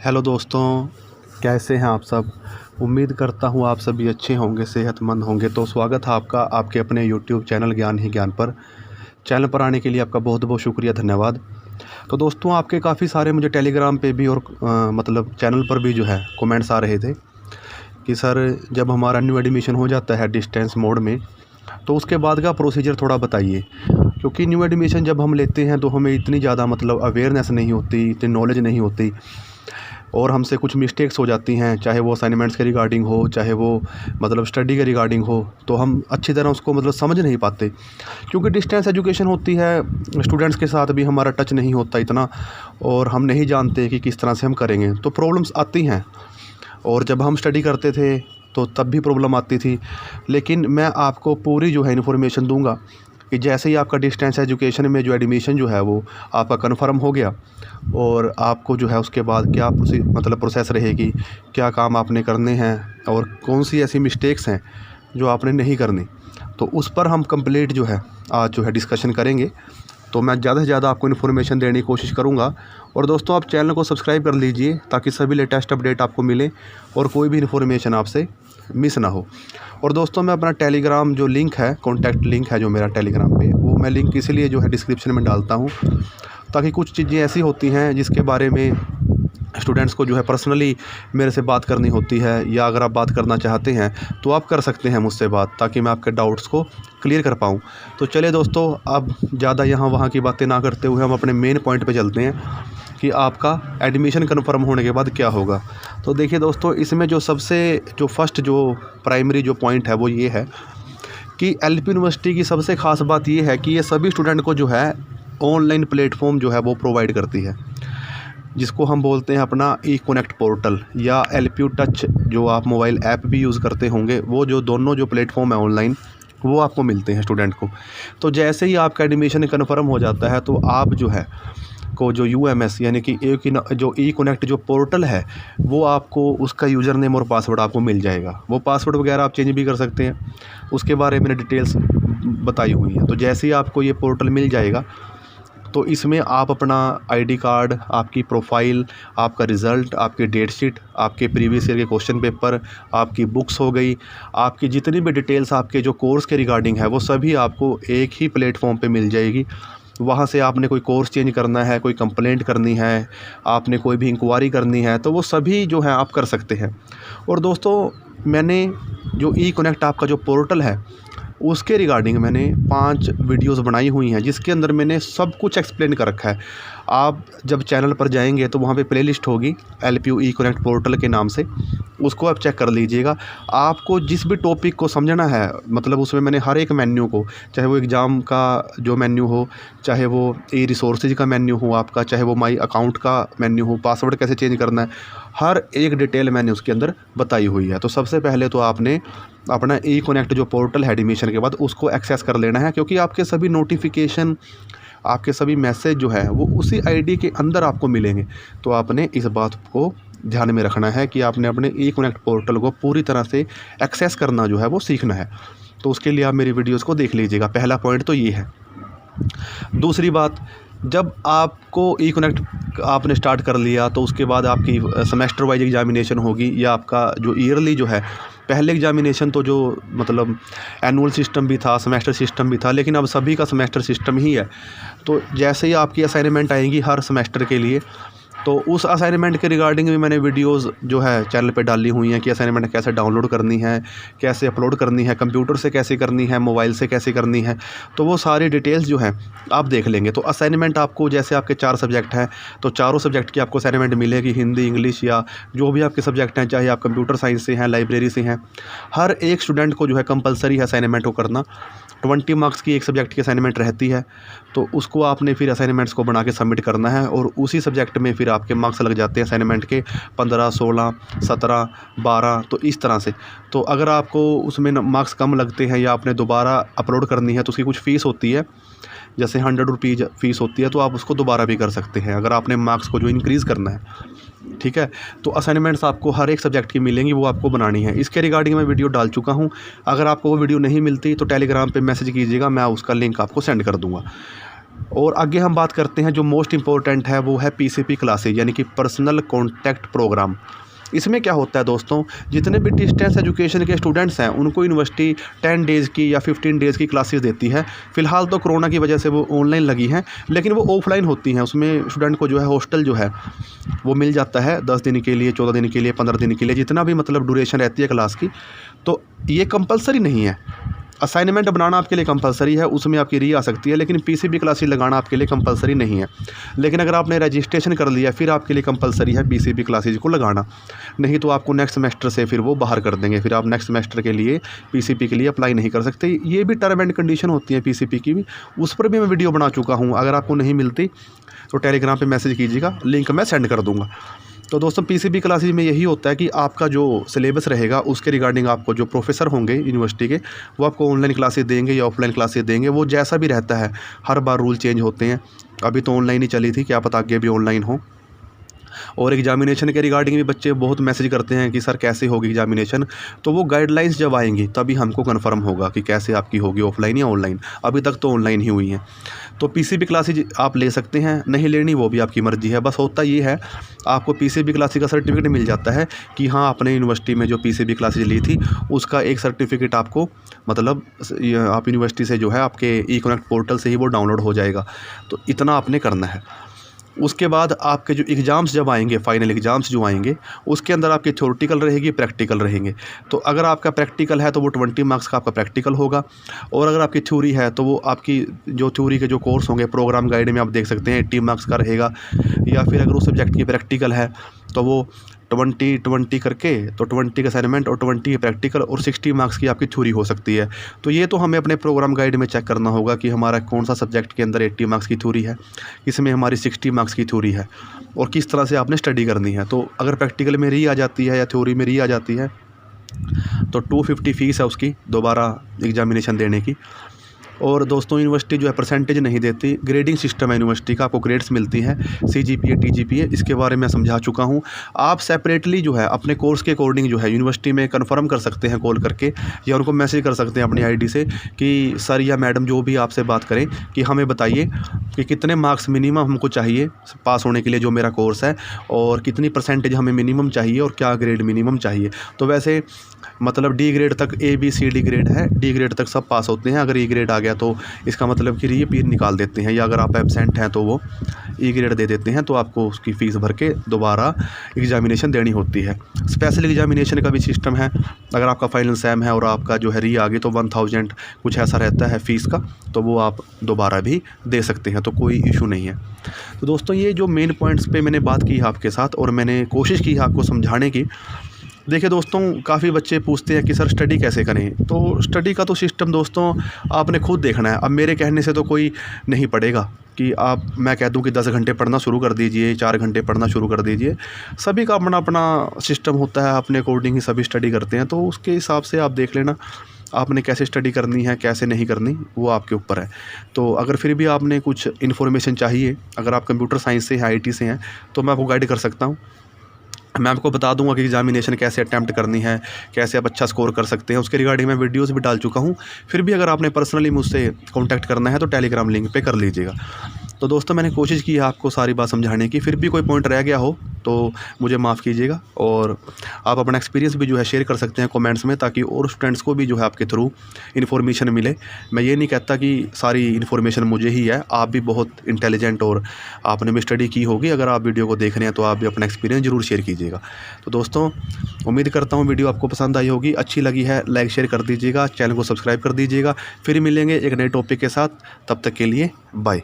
Hello दोस्तों, कैसे हैं आप सब। उम्मीद करता हूँ आप सभी अच्छे होंगे, सेहतमंद होंगे। तो स्वागत है आपका आपके अपने यूट्यूब चैनल ज्ञान ही ज्ञान पर। चैनल पर आने के लिए आपका बहुत बहुत शुक्रिया, धन्यवाद। तो दोस्तों, आपके काफ़ी सारे मुझे टेलीग्राम पे भी और मतलब चैनल पर भी जो है कमेंट्स आ रहे थे कि सर जब हमारा न्यू एडमिशन हो जाता है डिस्टेंस मोड में तो उसके बाद का प्रोसीजर थोड़ा बताइए। क्योंकि न्यू एडमिशन जब हम लेते हैं तो हमें इतनी ज़्यादा मतलब अवेयरनेस नहीं होती, इतनी नॉलेज नहीं होती और हमसे कुछ मिस्टेक्स हो जाती हैं, चाहे वो असाइनमेंट्स के रिगार्डिंग हो, चाहे वो मतलब स्टडी के रिगार्डिंग हो, तो हम अच्छी तरह उसको मतलब समझ नहीं पाते। क्योंकि डिस्टेंस एजुकेशन होती है, स्टूडेंट्स के साथ भी हमारा टच नहीं होता इतना और हम नहीं जानते कि किस तरह से हम करेंगे, तो प्रॉब्लम्स आती हैं। और जब हम स्टडी करते थे तो तब भी प्रॉब्लम आती थी। लेकिन मैं आपको पूरी जो है इन्फॉर्मेशन दूंगा कि जैसे ही आपका डिस्टेंस एजुकेशन में जो एडमिशन जो है वो आपका कन्फर्म हो गया और आपको जो है उसके बाद क्या मतलब प्रोसेस रहेगी, क्या काम आपने करने हैं और कौन सी ऐसी मिस्टेक्स हैं जो आपने नहीं करनी, तो उस पर हम कंप्लीट जो है आज जो है डिस्कशन करेंगे। तो मैं ज़्यादा से ज़्यादा आपको इन्फॉर्मेशन देने की कोशिश करूंगा। और दोस्तों, आप चैनल को सब्सक्राइब कर लीजिए ताकि सभी लेटेस्ट अपडेट आपको मिले और कोई भी इन्फॉर्मेशन आपसे मिस ना हो। और दोस्तों, मैं अपना टेलीग्राम जो लिंक है, कॉन्टैक्ट लिंक है जो मेरा टेलीग्राम पे, वो मैं लिंक इसीलिए जो है डिस्क्रिप्शन में डालता हूँ ताकि कुछ चीज़ें ऐसी होती हैं जिसके बारे में स्टूडेंट्स को जो है पर्सनली मेरे से बात करनी होती है, या अगर आप बात करना चाहते हैं तो आप कर सकते हैं मुझसे बात, ताकि मैं आपके डाउट्स को क्लियर कर पाऊँ। तो चलिए दोस्तों, अब ज़्यादा यहाँ वहाँ की बातें ना करते हुए हम अपने मेन पॉइंट पे चलते हैं कि आपका एडमिशन कन्फर्म होने के बाद क्या होगा। तो देखिए दोस्तों, इसमें जो सबसे जो फर्स्ट जो प्राइमरी जो पॉइंट है वो ये है कि एलपी यूनिवर्सिटी की सबसे ख़ास बात ये है कि ये सभी स्टूडेंट को जो है ऑनलाइन प्लेटफॉर्म जो है वो प्रोवाइड करती है, जिसको हम बोलते हैं अपना ई कनेक्ट पोर्टल या एलपीयू टच, जो आप मोबाइल ऐप भी यूज़ करते होंगे। वो जो दोनों जो प्लेटफॉर्म है ऑनलाइन वो आपको मिलते हैं स्टूडेंट को। तो जैसे ही आपका एडमिशन कन्फर्म हो जाता है तो आप जो है को जो यूएमएस यानी कि जो ई कनेक्ट जो पोर्टल है वो आपको उसका यूज़र नेम और पासवर्ड आपको मिल जाएगा। वो पासवर्ड वगैरह आप चेंज भी कर सकते हैं, उसके बारे में डिटेल्स बताई हुई हैं। तो जैसे ही आपको ये पोर्टल मिल जाएगा तो इसमें आप अपना आईडी कार्ड, आपकी प्रोफाइल, आपका रिज़ल्ट, आपकी डेट शीट, आपके प्रीवियस ईयर के क्वेश्चन पेपर, आपकी बुक्स हो गई, आपकी जितनी भी डिटेल्स आपके जो कोर्स के रिगार्डिंग है वो सभी आपको एक ही प्लेटफॉर्म पे मिल जाएगी। वहाँ से आपने कोई कोर्स चेंज करना है, कोई कंप्लेंट करनी है, आपने कोई भी इंक्वायरी करनी है, तो वो सभी जो है आप कर सकते हैं। और दोस्तों, मैंने जो ई कनेक्ट आपका जो पोर्टल है उसके रिगार्डिंग मैंने 5 वीडियोस बनाई हुई हैं, जिसके अंदर मैंने सब कुछ एक्सप्लेन कर रखा है। आप जब चैनल पर जाएंगे तो वहाँ पे प्लेलिस्ट होगी एलपीयू ई कनेक्ट पोर्टल के नाम से, उसको आप चेक कर लीजिएगा। आपको जिस भी टॉपिक को समझना है, मतलब उसमें मैंने हर एक मेन्यू को, चाहे वो एग्ज़ाम का जो मेन्यू हो, चाहे वो ई रिसोर्सेज का मेन्यू हो आपका, चाहे वो माई अकाउंट का मेन्यू हो, पासवर्ड कैसे चेंज करना है, हर एक डिटेल मैंने उसके अंदर बताई हुई है। तो सबसे पहले तो आपने अपना ई कनेक्ट जो पोर्टल है एडमिशन के बाद उसको एक्सेस कर लेना है, क्योंकि आपके सभी नोटिफिकेशन, आपके सभी मैसेज जो है वो उसी आईडी के अंदर आपको मिलेंगे। तो आपने इस बात को ध्यान में रखना है कि आपने अपने ई कनेक्ट पोर्टल को पूरी तरह से एक्सेस करना जो है वो सीखना है। तो उसके लिए आप मेरी वीडियोस को देख लीजिएगा। पहला पॉइंट तो ये है। दूसरी बात, जब आपको ई कनेक्ट आपने स्टार्ट कर लिया तो उसके बाद आपकी सेमेस्टर वाइज एग्जामिनेशन होगी, या आपका जो ईयरली जो है, पहले एग्जामिनेशन तो जो मतलब एनुअल सिस्टम भी था, सेमेस्टर सिस्टम भी था, लेकिन अब सभी का सेमेस्टर सिस्टम ही है। तो जैसे ही आपकी असाइनमेंट आएंगी हर सेमेस्टर के लिए, तो उस असाइनमेंट के रिगार्डिंग भी मैंने वीडियोस जो है चैनल पे डाली हुई हैं कि असाइनमेंट कैसे डाउनलोड करनी है, कैसे अपलोड करनी है, कंप्यूटर से कैसे करनी है, मोबाइल से कैसे करनी है। तो वो सारी डिटेल्स जो हैं आप देख लेंगे। तो असाइनमेंट आपको, जैसे आपके 4 सब्जेक्ट हैं तो चारों सब्जेक्ट की आपको असाइनमेंट मिलेगी, हिंदी, इंग्लिश या जो भी आपके सब्जेक्ट हैं, चाहे आप कंप्यूटर साइंस से हैं, लाइब्रेरी से हैं। हर एक स्टूडेंट को जो है कंपलसरी है असाइनमेंट को करना। 20 मार्क्स की एक सब्जेक्ट की असाइनमेंट रहती है, तो उसको आपने फिर असाइनमेंट्स को बना के सबमिट करना है और उसी सब्जेक्ट में फिर आपके मार्क्स लग जाते हैं असाइनमेंट के 15, 16, 17, 12, तो इस तरह से। तो अगर आपको उसमें मार्क्स कम लगते हैं या आपने दोबारा अपलोड करनी है तो उसकी कुछ फ़ीस होती है, जैसे 100 रुपीज़ फ़ीस होती है, तो आप उसको दोबारा भी कर सकते हैं अगर आपने मार्क्स को जो इंक्रीज़ करना है। ठीक है, तो असाइनमेंट्स आपको हर एक सब्जेक्ट की मिलेंगी, वो आपको बनानी है। इसके रिगार्डिंग मैं वीडियो डाल चुका हूँ। अगर आपको वो वीडियो नहीं मिलती तो टेलीग्राम पे मैसेज कीजिएगा, मैं उसका लिंक आपको सेंड कर दूँगा। और आगे हम बात करते हैं जो मोस्ट इम्पोर्टेंट है, वो है पीसीपी क्लासेज यानी कि पर्सनल कॉन्टैक्ट प्रोग्राम। इसमें क्या होता है दोस्तों, जितने भी डिस्टेंस एजुकेशन के स्टूडेंट्स हैं उनको यूनिवर्सिटी 10 डेज़ की या 15 डेज़ की क्लासेस देती है। फ़िलहाल तो कोरोना की वजह से वो ऑनलाइन लगी हैं, लेकिन वो ऑफलाइन होती हैं। उसमें स्टूडेंट को जो है हॉस्टल जो है वो मिल जाता है 10 दिन के लिए, 14 दिन के लिए, 15 दिन के लिए, जितना भी मतलब ड्यूरेशन रहती है क्लास की। तो ये कंपलसरी नहीं है। असाइनमेंट बनाना आपके लिए कंपलसरी है, उसमें आपकी री आ सकती है, लेकिन पीसीबी क्लासेस लगाना आपके लिए कंपलसरी नहीं है। लेकिन अगर आपने रजिस्ट्रेशन कर लिया फिर आपके लिए कंपलसरी है पीसीबी क्लासेस को लगाना, नहीं तो आपको नेक्स्ट सेमेस्टर से फिर वो बाहर कर देंगे। फिर आप नेक्स्ट सेमेस्टर के लिए पीसीबी के लिए अप्लाई नहीं कर सकते। ये भी टर्म एंड कंडीशन होती है पीसीबी की भी, उस पर भी मैं वीडियो बना चुका हूँ। अगर आपको नहीं मिलती तो टेलीग्राम पर मैसेज कीजिएगा, लिंक मैं सेंड कर दूँगा। तो दोस्तों पीसीबी क्लासेज में यही होता है कि आपका जो सिलेबस रहेगा उसके रिगार्डिंग आपको जो प्रोफेसर होंगे यूनिवर्सिटी के, वो आपको ऑनलाइन क्लासेस देंगे या ऑफलाइन क्लासेस देंगे, वो जैसा भी रहता है। हर बार रूल चेंज होते हैं। अभी तो ऑनलाइन ही चली थी, क्या पता आगे भी ऑनलाइन हो। और एग्जामिनेशन के रिगार्डिंग भी बच्चे बहुत मैसेज करते हैं कि सर कैसे होगी एग्जामिनेशन। तो वो गाइडलाइंस जब आएंगी तभी हमको कंफर्म होगा कि कैसे आपकी होगी, ऑफलाइन या ऑनलाइन। अभी तक तो ऑनलाइन ही हुई हैं। तो पीसीबी क्लासेज आप ले सकते हैं, नहीं लेनी वो भी आपकी मर्ज़ी है। बस होता ये है, आपको पीसीबी क्लासेज का सर्टिफिकेट मिल जाता है कि हाँ आपने यूनिवर्सिटी में जो पीसीबी क्लासेज ली थी उसका एक सर्टिफिकेट आपको मतलब आप यूनिवर्सिटी से जो है आपके ई-कनेक्ट पोर्टल से ही वो डाउनलोड हो जाएगा। तो इतना आपने करना है। उसके बाद आपके जो एग्ज़ाम्स जब आएंगे, फाइनल एग्ज़ाम्स जो आएंगे, उसके अंदर आपकी थ्योरेटिकल रहेगी, प्रैक्टिकल रहेंगे। तो अगर आपका प्रैक्टिकल है तो वो 20 मार्क्स का आपका प्रैक्टिकल होगा, और अगर आपकी थ्योरी है तो वो आपकी जो थ्योरी के जो कोर्स होंगे प्रोग्राम गाइड में आप देख सकते हैं 80 मार्क्स का रहेगा। या फिर अगर उस सब्जेक्ट की प्रैक्टिकल है तो वो 20-20 करके, तो 20 का असाइनमेंट और 20 प्रैक्टिकल और 60 मार्क्स की आपकी थ्योरी हो सकती है। तो ये तो हमें अपने प्रोग्राम गाइड में चेक करना होगा कि हमारा कौन सा सब्जेक्ट के अंदर 80 मार्क्स की थ्योरी है, इसमें हमारी 60 मार्क्स की थ्योरी है, और किस तरह से आपने स्टडी करनी है। तो अगर प्रैक्टिकल में री आ जाती है या थ्योरी में री आ जाती है तो 250 फ़ीस है उसकी दोबारा एग्जामिनेशन देने की। और दोस्तों यूनिवर्सिटी जो है परसेंटेज नहीं देती, ग्रेडिंग सिस्टम है यूनिवर्सिटी का, आपको ग्रेड्स मिलती हैं CGPA TGPA, इसके बारे में मैं समझा चुका हूँ। आप सेपरेटली जो है अपने कोर्स के अकॉर्डिंग जो है यूनिवर्सिटी में कंफर्म कर सकते हैं कॉल करके, या उनको मैसेज कर सकते हैं अपनी ID से कि सर या मैडम जो भी आपसे बात करें कि हमें बताइए कि कितने मार्क्स मिनिमम हमको चाहिए पास होने के लिए जो मेरा कोर्स है, और कितनी परसेंटेज हमें मिनिमम चाहिए और क्या ग्रेड मिनिमम चाहिए। तो वैसे मतलब D ग्रेड तक ABCD ग्रेड है, D ग्रेड तक सब पास होते हैं। अगर E ग्रेड आ गया तो इसका मतलब कि रीपीट निकाल देते हैं, या अगर आप एब्सेंट हैं तो वो E ग्रेड दे देते हैं, तो आपको उसकी फ़ीस भर के दोबारा एग्जामिनेशन देनी होती है। स्पेशल एग्जामिनेशन का भी सिस्टम है। अगर आपका फाइनल सेम है और आपका जो है री आ गई तो 1000 कुछ ऐसा रहता है फ़ीस का, तो वो आप दोबारा भी दे सकते हैं, तो कोई इशू नहीं है। तो दोस्तों ये जो मेन पॉइंट्स पे मैंने बात की है आपके साथ, और मैंने कोशिश की है आपको समझाने की। देखिए दोस्तों, काफ़ी बच्चे पूछते हैं कि सर स्टडी कैसे करें। तो स्टडी का तो सिस्टम दोस्तों आपने खुद देखना है। अब मेरे कहने से तो कोई नहीं पढ़ेगा कि मैं कह दूं कि 10 घंटे पढ़ना शुरू कर दीजिए, 4 घंटे पढ़ना शुरू कर दीजिए। सभी का अपना अपना सिस्टम होता है, अपने अकॉर्डिंग ही सभी स्टडी करते हैं। तो उसके हिसाब से आप देख लेना आपने कैसे स्टडी करनी है, कैसे नहीं करनी, वो आपके ऊपर है। तो अगर फिर भी आपने कुछ इन्फॉर्मेशन चाहिए, अगर आप कंप्यूटर साइंस से हैं, IT से हैं, तो मैं आपको गाइड कर सकता हूँ। मैं आपको बता दूंगा कि एग्जामिनेशन कैसे अटैम्प्ट करनी है, कैसे आप अच्छा स्कोर कर सकते हैं। उसके रिगार्डिंग मैं वीडियोस भी डाल चुका हूं। फिर भी अगर आपने पर्सनली मुझसे कांटेक्ट करना है तो टेलीग्राम लिंक पे कर लीजिएगा। तो दोस्तों मैंने कोशिश की है आपको सारी बात समझाने की, फिर भी कोई पॉइंट रह गया हो तो मुझे माफ़ कीजिएगा। और आप अपना एक्सपीरियंस भी जो है शेयर कर सकते हैं कमेंट्स में, ताकि और स्टूडेंट्स को भी जो है आपके थ्रू इन्फॉर्मेशन मिले। मैं ये नहीं कहता कि सारी इन्फॉर्मेशन मुझे ही है, आप भी बहुत इंटेलिजेंट और आपने भी स्टडी की होगी। अगर आप वीडियो को देख रहे हैं तो आप भी अपना एक्सपीरियंस ज़रूर शेयर कीजिएगा। तो दोस्तों उम्मीद करता हूँ वीडियो आपको पसंद आई होगी, अच्छी लगी है लाइक शेयर कर दीजिएगा, चैनल को सब्सक्राइब कर दीजिएगा। फिर मिलेंगे एक नए टॉपिक के साथ, तब तक के लिए बाय।